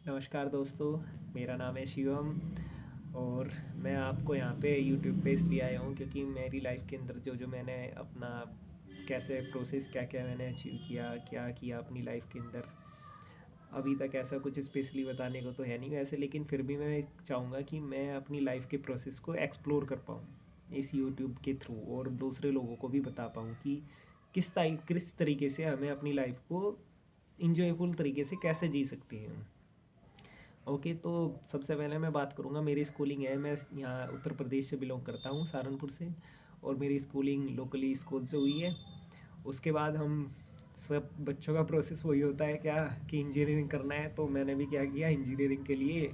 नमस्कार दोस्तों। मेरा नाम है शिवम और मैं आपको यहाँ पे यूट्यूब पे इसलिए आया हूँ क्योंकि मेरी लाइफ के अंदर जो जो मैंने अपना कैसे प्रोसेस क्या क्या मैंने अचीव किया, क्या किया अपनी लाइफ के अंदर। अभी तक ऐसा कुछ स्पेशली बताने को तो है नहीं वैसे, लेकिन फिर भी मैं चाहूँगा कि मैं अपनी लाइफ के प्रोसेस को एक्सप्लोर कर पाऊँ इस यूट्यूब के थ्रू और दूसरे लोगों को भी बता पाऊँ कि किस तरीके से हमें अपनी लाइफ को इंजॉयफुल तरीके से कैसे जी सकते हैं। ओके, तो सबसे पहले मैं बात करूँगा मेरी स्कूलिंग है। मैं यहाँ उत्तर प्रदेश से बिलोंग करता हूँ, सहारनपुर से। और मेरी स्कूलिंग लोकली स्कूल से हुई है। उसके बाद हम सब बच्चों का प्रोसेस वही होता है क्या कि इंजीनियरिंग करना है, तो मैंने भी क्या किया, इंजीनियरिंग के लिए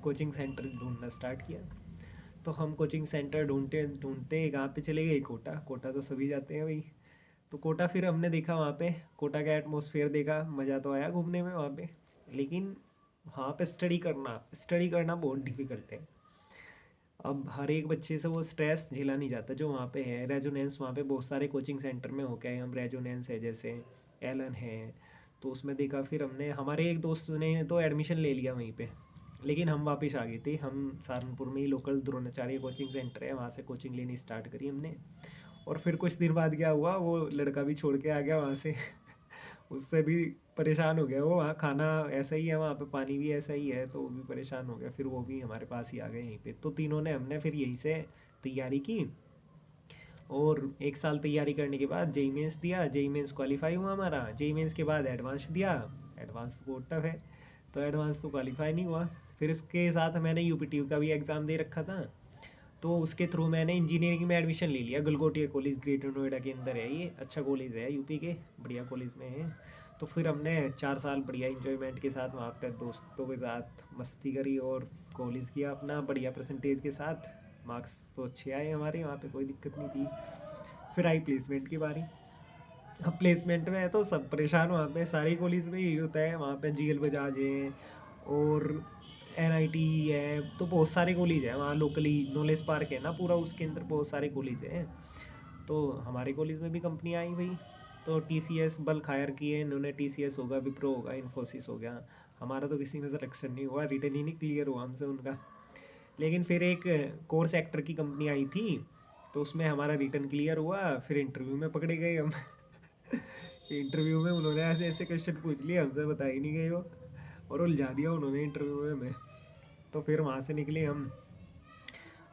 कोचिंग सेंटर ढूंढना स्टार्ट किया। तो हम कोचिंग सेंटर ढूंढते ढूंढते कहाँ पे चले गए, कोटा। कोटा तो सभी जाते हैं भाई। तो कोटा फिर हमने देखा वहाँ पे, कोटा का एटमॉस्फेयर देखा, मज़ा तो आया घूमने में वहाँ पे। लेकिन वहाँ पे स्टडी करना बहुत डिफ़िकल्ट है। अब हर एक बच्चे से वो स्ट्रेस झेला नहीं जाता जो वहाँ पे है। रेजोनेंस वहाँ पे बहुत सारे कोचिंग सेंटर में हो गए। हम रेजोनेंस है जैसे, एलन है, तो उसमें देखा। फिर हमने, हमारे एक दोस्त ने तो एडमिशन ले लिया वहीं पे, लेकिन हम वापस आ गए थे। हम सहारनपुर में ही लोकल द्रोणाचार्य कोचिंग सेंटर है, वहाँ से कोचिंग लेनी स्टार्ट करी हमने। और फिर कुछ दिन बाद क्या हुआ, वो लड़का भी छोड़ के आ गया वहाँ से। उससे भी परेशान हो गया वो। वहाँ खाना ऐसा ही है, वहाँ पे पानी भी ऐसा ही है, तो वो भी परेशान हो गया। फिर वो भी हमारे पास ही आ गए यहीं पे। तो तीनों ने, हमने फिर यहीं से तैयारी की। और एक साल तैयारी करने के बाद जेई मेंस दिया। जेई मेंस क्वालिफाई हुआ हमारा। जेई मेंस के बाद एडवांस दिया। एडवांस बहुत टफ है, तो एडवांस तो क्वालिफाई नहीं हुआ। फिर उसके साथ मैंने यूपीटीयू का भी एग्ज़ाम दे रखा था। तो उसके थ्रू मैंने इंजीनियरिंग में एडमिशन ले लिया। गलगोटिया कॉलेज ग्रेटर नोएडा के अंदर है, ये अच्छा कॉलेज है यूपी के, बढ़िया कॉलेज में है। तो फिर हमने 4 साल बढ़िया इंजॉयमेंट के साथ वहाँ पे दोस्तों के साथ मस्ती करी और कॉलेज किया अपना बढ़िया परसेंटेज के साथ। मार्क्स तो अच्छे आए हमारे, वहाँ पे कोई दिक्कत नहीं थी। फिर आई प्लेसमेंट की बारी। अब प्लेसमेंट में है तो सब परेशान। वहाँ पे सारी कॉलेज में यही होता है। वहाँ पे जीएल बजाज है और एनआईटी है, तो बहुत सारे कॉलेज हैं वहाँ लोकली। नॉलेज पार्क है ना पूरा, उसके अंदर बहुत सारे कॉलेज हैं। तो हमारे कॉलेज में भी कंपनी आई भाई। तो टीसीएस बल्क हायर किए इन्होंने। टीसीएस होगा, विप्रो होगा, इन्फोसिस हो गया। हमारा तो किसी में सिलेक्शन नहीं हुआ, रिटर्न ही नहीं क्लियर हुआ हमसे उनका। लेकिन फिर एक कोर सेक्टर की कंपनी आई थी, तो उसमें हमारा रिटर्न क्लियर हुआ। फिर इंटरव्यू में पकड़े गए हम। इंटरव्यू में उन्होंने ऐसे ऐसे क्वेश्चन पूछ लिए, हमसे बता ही नहीं गए वो, और उलझा दिया उन्होंने इंटरव्यू में हमें। तो फिर वहाँ से निकले हम।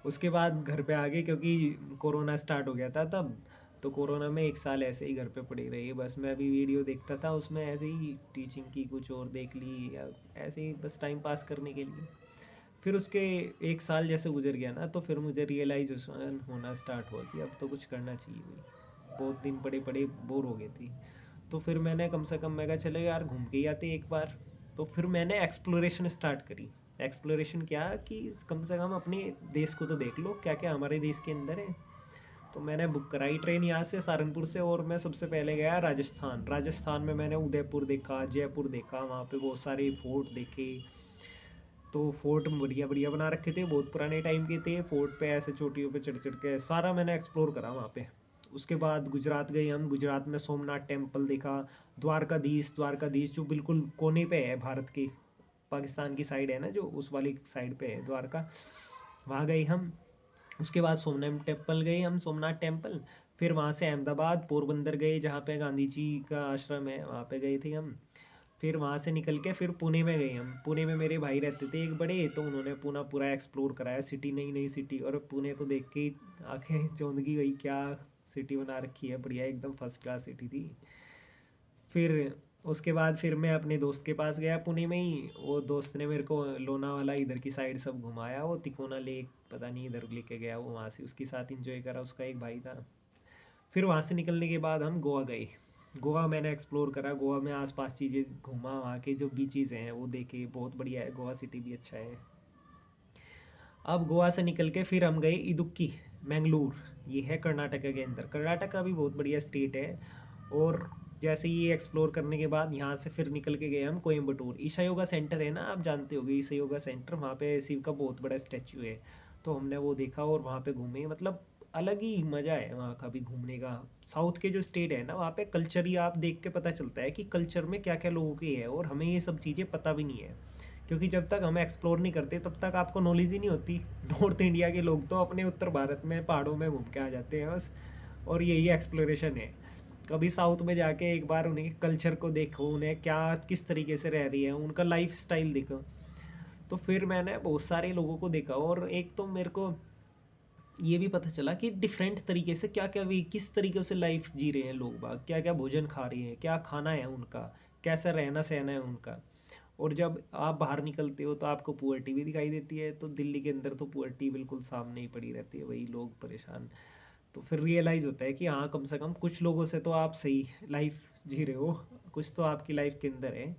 उसके बाद घर पे आ गए क्योंकि कोरोना स्टार्ट हो गया था तब। तो कोरोना में एक साल ऐसे ही घर पे पड़ी रही। बस मैं अभी वीडियो देखता था उसमें, ऐसे ही टीचिंग की कुछ और देख ली, या ऐसे ही बस टाइम पास करने के लिए। फिर उसके एक साल जैसे गुजर गया ना, तो फिर मुझे रियलाइजेशन होना स्टार्ट हुआ कि अब तो कुछ करना चाहिए भाई। बहुत दिन पड़े पड़े बोर हो गई थी। तो फिर मैंने कम से कम, मैं कहा चलो यार घूम के ही आते एक बार। तो फिर मैंने एक्सप्लोरेशन स्टार्ट करी। एक्सप्लोरेशन क्या कि कम से कम अपने देश को तो देख लो, क्या क्या हमारे देश के अंदर है। तो मैंने बुक कराई ट्रेन यहाँ से सहारनपुर से, और मैं सबसे पहले गया राजस्थान। राजस्थान में मैंने उदयपुर देखा, जयपुर देखा, वहाँ पे बहुत सारे फोर्ट देखे। तो फोर्ट बढ़िया बढ़िया बना रखे थे, बहुत पुराने टाइम के थे। फोर्ट पे ऐसे चोटियों पे चढ़ चढ़ के सारा मैंने एक्सप्लोर करा वहाँ पे। उसके बाद गुजरात गए हम। गुजरात में सोमनाथ टेम्पल देखा। द्वारकाधीश, द्वारकाधीश जो बिल्कुल कोने पे है भारत के, पाकिस्तान की साइड है ना, जो उस वाली साइड पे है द्वारका, वहाँ गए हम। उसके बाद सोमनाथ टेम्पल गए हम, सोमनाथ टेम्पल। फिर वहाँ से अहमदाबाद पोरबंदर गए, जहाँ पे गांधी जी का आश्रम है, वहाँ पे गए थे हम। फिर वहाँ से निकल के फिर पुणे में गए हम। पुणे में मेरे भाई रहते थे एक बड़े, तो उन्होंने पुणे पूरा एक्सप्लोर कराया। सिटी, नई नई सिटी। और पुणे तो देख के ही आंखें चौंध गई भाई, क्या सिटी बना रखी है, बढ़िया एकदम फर्स्ट क्लास सिटी थी। फिर उसके बाद फिर मैं अपने दोस्त के पास गया पुणे में ही। वो दोस्त ने मेरे को लोनावाला इधर की साइड सब घुमाया। वो तिकोना लेक पता नहीं इधर लेके गया वो, वहाँ से उसके साथ इंजॉय करा, उसका एक भाई था। फिर वहाँ से निकलने के बाद हम गोवा गए। गोवा मैंने एक्सप्लोर करा। गोवा में आसपास चीज़ें घूमा, वहाँ के जो बीचेज़ हैं वो देखे, बहुत बढ़िया है। गोवा सिटी भी अच्छा है। अब गोवा से निकल के फिर हम गए इदुक्की, मैंगलोर। ये है कर्नाटका के अंदर। कर्नाटका भी बहुत बढ़िया स्टेट है। और जैसे ये एक्सप्लोर करने के बाद यहाँ से फिर निकल के गए हम कोयम्बटूर। ईशा योगा सेंटर है ना, आप जानते होगे ईशा योगा सेंटर, वहाँ पे शिव का बहुत बड़ा स्टैचू है। तो हमने वो देखा और वहाँ पे घूमे। मतलब अलग ही मज़ा है वहाँ का भी घूमने का। साउथ के जो स्टेट है ना, वहाँ पे कल्चर ही आप देख के पता चलता है कि कल्चर में क्या क्या लोगों के है, और हमें ये सब चीज़ें पता भी नहीं है क्योंकि जब तक हम एक्सप्लोर नहीं करते तब तक आपको नॉलेज ही नहीं होती। नॉर्थ इंडिया के लोग तो अपने उत्तर भारत में पहाड़ों में घूम के आ जाते हैं बस, और यही एक्सप्लोरेशन है। कभी साउथ में जाके एक बार उन्हें कल्चर को देखो, उन्हें क्या किस तरीके से रह रही है, उनका लाइफ स्टाइल देखो। तो फिर मैंने बहुत सारे लोगों को देखा, और एक तो मेरे को ये भी पता चला कि डिफरेंट तरीके से क्या क्या भी किस तरीके से लाइफ जी रहे हैं लोग बाग, क्या क्या भोजन खा रहे हैं, क्या खाना है उनका, कैसा रहना सहना है उनका। और जब आप बाहर निकलते हो तो आपको पुअर्टी भी दिखाई देती है। तो दिल्ली के अंदर तो पुअर्टी बिल्कुल सामने ही पड़ी रहती है, वही लोग परेशान। तो फिर रियलाइज़ होता है कि हाँ, कम से कम कुछ लोगों से तो आप सही लाइफ जी रहे हो, कुछ तो आपकी लाइफ के अंदर है।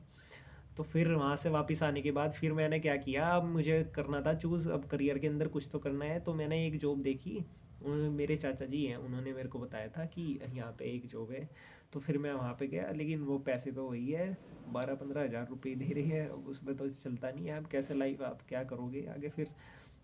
तो फिर वहाँ से वापस आने के बाद फिर मैंने क्या किया, अब मुझे करना था चूज़, अब करियर के अंदर कुछ तो करना है। तो मैंने एक जॉब देखी, मेरे चाचा जी हैं, उन्होंने मेरे को बताया था कि यहाँ पे एक जॉब है। तो फिर मैं वहाँ पे गया, लेकिन वो पैसे तो वही है, 12-15 हज़ार रुपये दे रही है, अब उसमें तो चलता नहीं है। अब कैसे लाइफ आप क्या करोगे आगे फिर।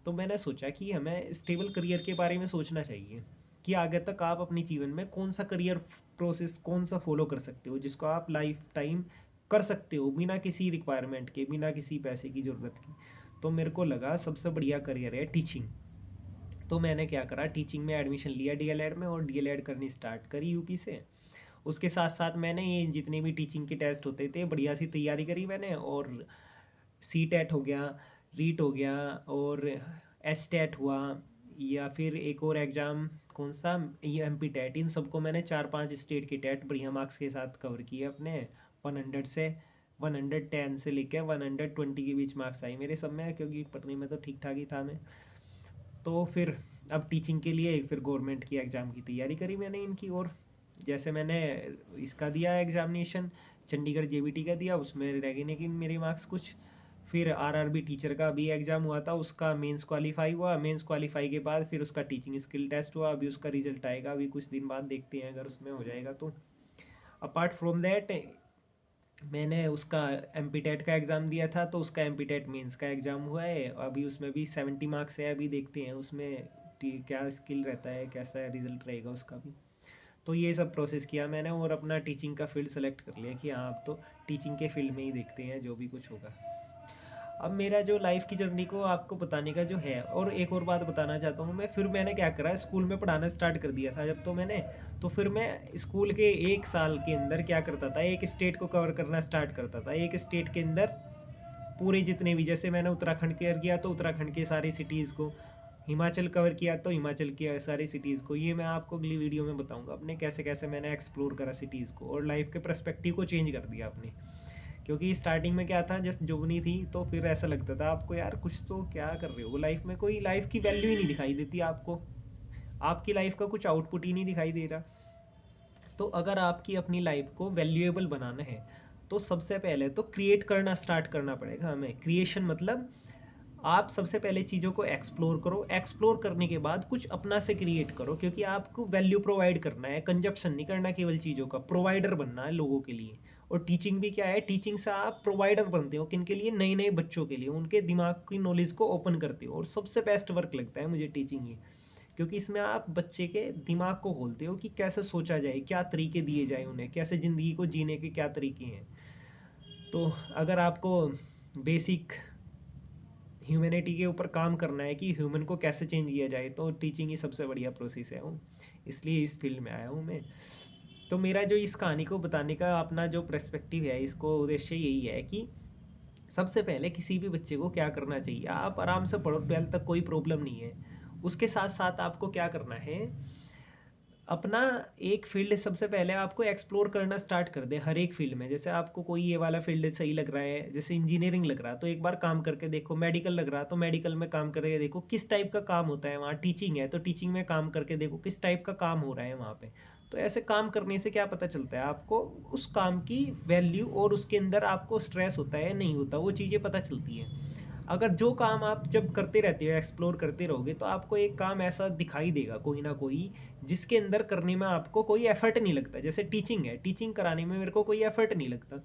तो मैंने सोचा कि हमें स्टेबल करियर के बारे में सोचना चाहिए, कि आगे तक आप अपने जीवन में कौन सा करियर प्रोसेस कौन सा फॉलो कर सकते हो जिसको आप लाइफ टाइम कर सकते हो बिना किसी रिक्वायरमेंट के, बिना किसी पैसे की ज़रूरत की। तो मेरे को लगा सबसे बढ़िया करियर है टीचिंग। तो मैंने क्या करा, टीचिंग में एडमिशन लिया डीएलएड में, और डीएलएड करनी स्टार्ट करी यूपी से। उसके साथ साथ मैंने ये जितने भी टीचिंग के टेस्ट होते थे बढ़िया सी तैयारी करी मैंने, और सी टेट हो गया, रीट हो गया, और एच टेट हुआ, या फिर एक और एग्ज़ाम कौन सा, ये एम पी टेट। इन सबको मैंने 4-5 स्टेट के टेट बढ़िया मार्क्स के साथ कवर किए अपने। 110 से लेकर 120 के बीच मार्क्स आए मेरे सब में, क्योंकि पढ़ने में तो ठीक ठाक ही था मैं। तो फिर अब टीचिंग के लिए फिर गवर्नमेंट की एग्ज़ाम की तैयारी करी मैंने इनकी। और जैसे मैंने इसका दिया एग्ज़ामिनेशन, चंडीगढ़ जेबीटी का दिया, उसमें रह गए लेकिन मेरे मार्क्स कुछ। फिर आरआरबी टीचर का भी एग्ज़ाम हुआ था, उसका मेंस क्वालिफाई हुआ। मेंस क्वालिफाई के बाद फिर उसका टीचिंग स्किल टेस्ट हुआ, अभी उसका रिजल्ट आएगा अभी कुछ दिन बाद, देखते हैं अगर उसमें हो जाएगा तो। अपार्ट फ्रॉम दैट मैंने उसका एम पी टेट का एग्ज़ाम दिया था, तो उसका एम पी टेट मेन्स का एग्ज़ाम हुआ है अभी, उसमें भी 70 मार्क्स है। अभी देखते हैं उसमें क्या स्किल रहता है, कैसा रिजल्ट रहेगा उसका भी। तो ये सब प्रोसेस किया मैंने, और अपना टीचिंग का फील्ड सेलेक्ट कर लिया कि हाँ, अब तो टीचिंग के फील्ड में ही देखते हैं जो भी कुछ होगा। अब मेरा जो लाइफ की जर्नी को आपको बताने का जो है, और एक और बात बताना चाहता हूँ मैं, फिर मैंने क्या करा, स्कूल में पढ़ाना स्टार्ट कर दिया था जब तो मैंने। तो फिर मैं स्कूल के 1 साल के अंदर क्या करता था, एक स्टेट को कवर करना स्टार्ट करता था। एक स्टेट के अंदर पूरे जितने भी, जैसे मैंने उत्तराखंड कवर किया तो उत्तराखंड के सारी सिटीज़ को, हिमाचल कवर किया तो हिमाचल की सारी सिटीज़ को। ये मैं आपको अगली वीडियो में बताऊंगा अपने कैसे कैसे मैंने एक्सप्लोर करा सिटीज़ को, और लाइफ के पर्सपेक्टिव को चेंज कर दिया अपने। क्योंकि स्टार्टिंग में क्या था, जब जुबनी थी तो फिर ऐसा लगता था आपको, यार कुछ तो क्या कर रहे हो लाइफ में, कोई लाइफ की वैल्यू ही नहीं दिखाई देती आपको, आपकी लाइफ का कुछ आउटपुट ही नहीं दिखाई दे रहा। तो अगर आपकी अपनी लाइफ को वैल्यूएबल बनाना है तो सबसे पहले तो क्रिएट करना स्टार्ट करना पड़ेगा हमें। क्रिएशन मतलब आप सबसे पहले चीज़ों को एक्सप्लोर करो, एक्सप्लोर करने के बाद कुछ अपना से क्रिएट करो, क्योंकि आपको वैल्यू प्रोवाइड करना है, कंजप्शन नहीं करना केवल चीज़ों का, प्रोवाइडर बनना है लोगों के लिए। और टीचिंग भी क्या है, टीचिंग से आप प्रोवाइडर बनते हो किन के लिए, नए नए बच्चों के लिए, उनके दिमाग की नॉलेज को ओपन करते हो। और सबसे बेस्ट वर्क लगता है मुझे टीचिंग ही, क्योंकि इसमें आप बच्चे के दिमाग को खोलते हो कि कैसे सोचा जाए, क्या तरीके दिए जाए उन्हें, कैसे ज़िंदगी को जीने के क्या तरीके हैं। तो अगर आपको बेसिक ह्यूमैनिटी के ऊपर काम करना है कि ह्यूमन को कैसे चेंज किया जाए, तो टीचिंग ही सबसे बढ़िया प्रोसेस है वो, इसलिए इस फील्ड में आया हूँ मैं। तो मेरा जो इस कहानी को बताने का अपना जो पर्सपेक्टिव है, इसको उद्देश्य यही है कि सबसे पहले किसी भी बच्चे को क्या करना चाहिए, आप आराम से पढ़ो 12th तक, कोई प्रॉब्लम नहीं है। उसके साथ साथ आपको क्या करना है, अपना एक फील्ड सबसे पहले आपको एक्सप्लोर करना स्टार्ट कर दे हर एक फील्ड में। जैसे आपको कोई ये वाला फील्ड सही लग रहा है, जैसे इंजीनियरिंग लग रहा है तो एक बार काम करके देखो, मेडिकल लग रहा है तो मेडिकल में काम करके देखो किस टाइप का काम होता है वहाँ। टीचिंग है तो टीचिंग में काम करके देखो किस टाइप का काम हो रहा है वहाँ पे। तो ऐसे काम करने से क्या पता चलता है आपको, उस काम की वैल्यू, और उसके अंदर आपको स्ट्रेस होता है नहीं होता, वो चीज़ें पता चलती हैं। अगर जो काम आप जब करते रहते हो, एक्सप्लोर करते रहोगे, तो आपको एक काम ऐसा दिखाई देगा कोई ना कोई, जिसके अंदर करने में आपको कोई एफर्ट नहीं लगता। जैसे टीचिंग है, टीचिंग कराने में मेरे को कोई एफर्ट नहीं लगता।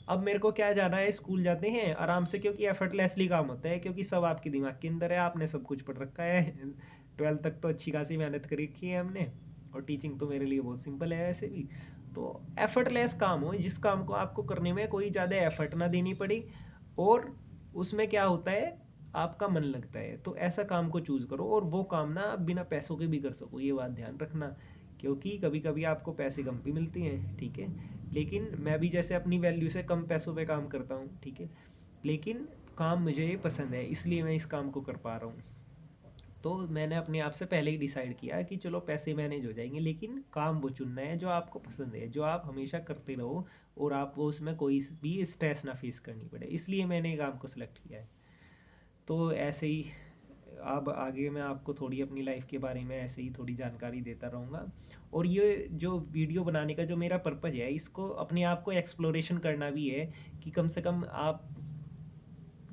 अब मेरे को क्या जाना है, स्कूल जाते हैं आराम से, क्योंकि एफर्टलेसली काम होता है, क्योंकि सब आपके दिमाग के अंदर है, आपने सब कुछ पढ़ रखा है। 12th तक तो अच्छी खासी मेहनत करी रखी है हमने, और टीचिंग तो मेरे लिए बहुत सिंपल है वैसे भी। तो एफर्टलेस काम हो, जिस काम को आपको करने में कोई ज़्यादा एफर्ट ना देनी पड़ी, और उसमें क्या होता है, आपका मन लगता है, तो ऐसा काम को चूज़ करो, और वो काम ना आप बिना पैसों के भी कर सको, ये बात ध्यान रखना। क्योंकि कभी कभी आपको पैसे कम भी मिलती हैं, ठीक है, लेकिन मैं भी जैसे अपनी वैल्यू से कम पैसों पे काम करता हूँ, ठीक है, लेकिन काम मुझे ये पसंद है, इसलिए मैं इस काम को कर पा रहा हूँ। तो मैंने अपने आप से पहले ही डिसाइड किया कि चलो पैसे मैनेज हो जाएंगे, लेकिन काम वो चुनना है जो आपको पसंद है, जो आप हमेशा करते रहो, और आपको उसमें कोई भी स्ट्रेस ना फेस करनी पड़े, इसलिए मैंने ये काम को सिलेक्ट किया है। तो ऐसे ही अब आगे मैं आपको थोड़ी अपनी लाइफ के बारे में ऐसे ही थोड़ी जानकारी देता रहूँगा। और ये जो वीडियो बनाने का जो मेरा पर्पज़ है, इसको अपने आप को एक्सप्लोरेशन करना भी है, कि कम से कम आप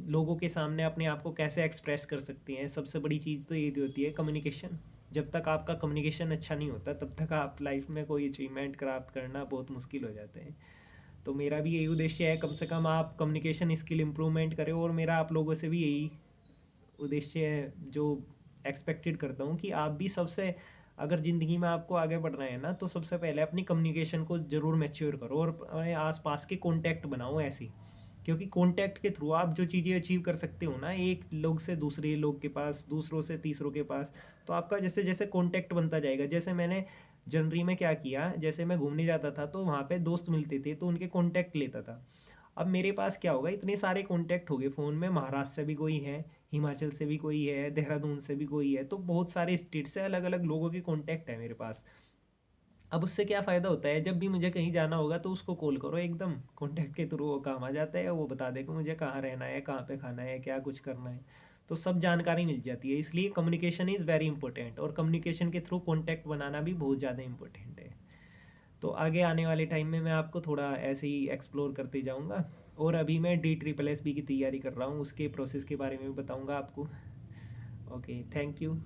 लोगों के सामने अपने आप को कैसे एक्सप्रेस कर सकते हैं। सबसे बड़ी चीज़ तो ये होती है कम्युनिकेशन। जब तक आपका कम्युनिकेशन अच्छा नहीं होता, तब तक आप लाइफ में कोई अचीवमेंट प्राप्त करना बहुत मुश्किल हो जाते हैं। तो मेरा भी यही उद्देश्य है, कम से कम आप कम्युनिकेशन स्किल इम्प्रूवमेंट करें, और मेरा आप लोगों से भी यही उद्देश्य है, जो एक्सपेक्टेड करता हूँ कि आप भी सबसे, अगर ज़िंदगी में आपको आगे बढ़ना है ना, तो सबसे पहले अपनी कम्युनिकेशन को ज़रूर मैच्योर करो, और अपने आसपास के कॉन्टैक्ट बनाओ ऐसी। क्योंकि कॉन्टैक्ट के थ्रू आप जो चीज़ें अचीव कर सकते हो ना, एक लोग से दूसरे लोग के पास, दूसरों से तीसरों के पास, तो आपका जैसे जैसे कॉन्टैक्ट बनता जाएगा। जैसे मैंने जनवरी में क्या किया, जैसे मैं घूमने जाता था तो वहाँ पे दोस्त मिलते थे, तो उनके कॉन्टैक्ट लेता था। अब मेरे पास क्या होगा, इतने सारे कॉन्टैक्ट हो गए फ़ोन में, महाराष्ट्र से भी कोई है, हिमाचल से भी कोई है, देहरादून से भी कोई है, तो बहुत सारे स्टेट से अलग अलग लोगों के कॉन्टैक्ट है मेरे पास। अब उससे क्या फ़ायदा होता है, जब भी मुझे कहीं जाना होगा तो उसको कॉल करो, एकदम कॉन्टैक्ट के थ्रू वो काम आ जाता है, वो बता देगा मुझे कहाँ रहना है, कहाँ पे खाना है, क्या कुछ करना है, तो सब जानकारी मिल जाती है। इसलिए कम्युनिकेशन इज़ वेरी इंपॉर्टेंट, और कम्युनिकेशन के थ्रू कॉन्टैक्ट बनाना भी बहुत ज़्यादा इंपॉर्टेंट है। तो आगे आने वाले टाइम में मैं आपको थोड़ा ऐसे ही एक्सप्लोर करते जाऊंगा। और अभी मैं DSSS की तैयारी कर रहा हूँ, उसके प्रोसेस के बारे में भी बताऊंगा आपको। Okay, thank you.